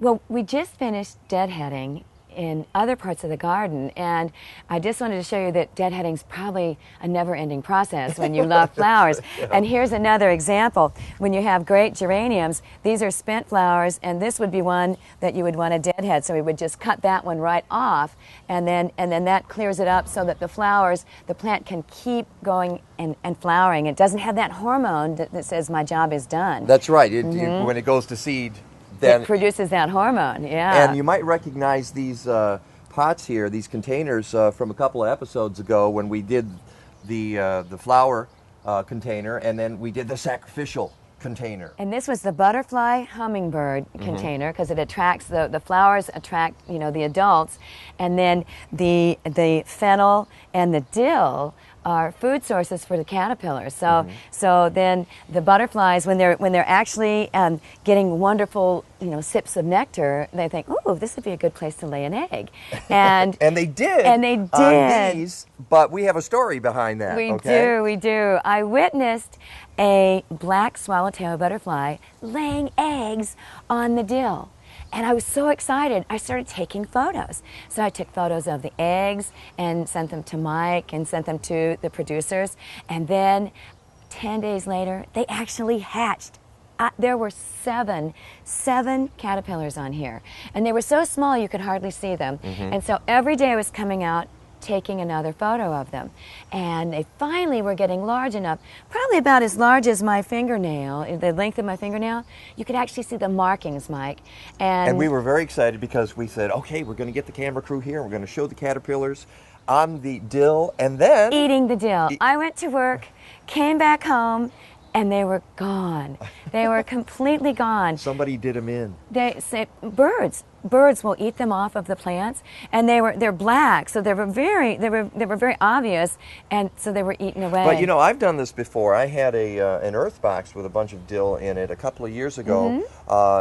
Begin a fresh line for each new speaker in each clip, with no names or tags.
Well, we just finished deadheading in other parts of the garden, and I just wanted to show you that deadheading's probably a never-ending process when you love flowers.
Yeah.
And here's another example. When you have great geraniums, these are spent flowers, and this would be one that you would want to deadhead. So we would just cut that one right off, and then that clears it up so that the flowers, the plant can keep going and flowering. It doesn't have that hormone that says my job is done.
That's right. When it goes to seed, then
it produces that hormone, yeah.
And you might recognize these pots here, these containers from a couple of episodes ago when we did the flower container, and then we did the sacrificial container.
And this was the butterfly hummingbird container, because it attracts the flowers attract the adults, and then the fennel and the dill are food sources for the caterpillars. So then the butterflies, when they're actually getting wonderful sips of nectar, they think, oh, this would be a good place to lay an egg, and
and they did.
And they did.
On these, but we have a story behind that.
We do. I witnessed a black swallowtail butterfly laying eggs on the dill. And I was so excited, I started taking photos. So I took photos of the eggs and sent them to Mike and sent them to the producers. And then 10 days later, they actually hatched. There were seven caterpillars on here. And they were so small you could hardly see them. And so every day I was coming out taking another photo of them. And they finally were getting large enough, probably about as large as my fingernail, the length of my fingernail. You could actually see the markings, Mike.
And we were very excited because we said, okay, we're going to get the camera crew here, and we're going to show the caterpillars on the dill, and then
eating the dill. I went to work, came back home, and they were gone. They were completely gone.
Somebody did them in.
They say birds will eat them off of the plants, and they're black, so they were very obvious, and so they were eaten away.
But I've done this before. I had an earth box with a bunch of dill in it a couple of years ago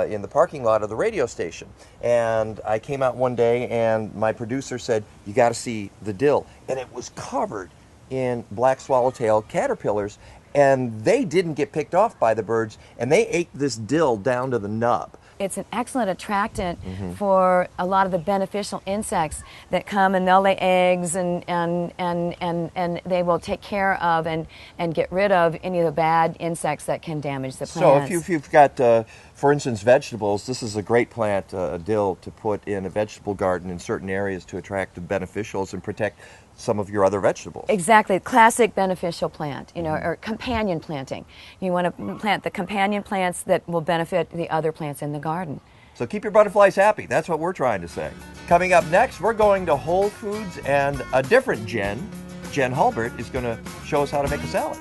in the parking lot of the radio station, and I came out one day, and my producer said, "You got to see the dill," and it was covered in black swallowtail caterpillars. And they didn't get picked off by the birds, and they ate this dill down to the nub.
It's an excellent attractant for a lot of the beneficial insects that come, and they'll lay eggs, and they will take care of and get rid of any of the bad insects that can damage the plants.
So if you've got, for instance, vegetables, this is a great plant, dill, to put in a vegetable garden in certain areas to attract the beneficials and protect some of your other vegetables.
Exactly, classic beneficial plant, or companion planting. You want to plant the companion plants that will benefit the other plants in the garden.
So keep your butterflies happy. That's what we're trying to say. Coming up next, we're going to Whole Foods, and a different Jen Hulbert, is going to show us how to make a salad.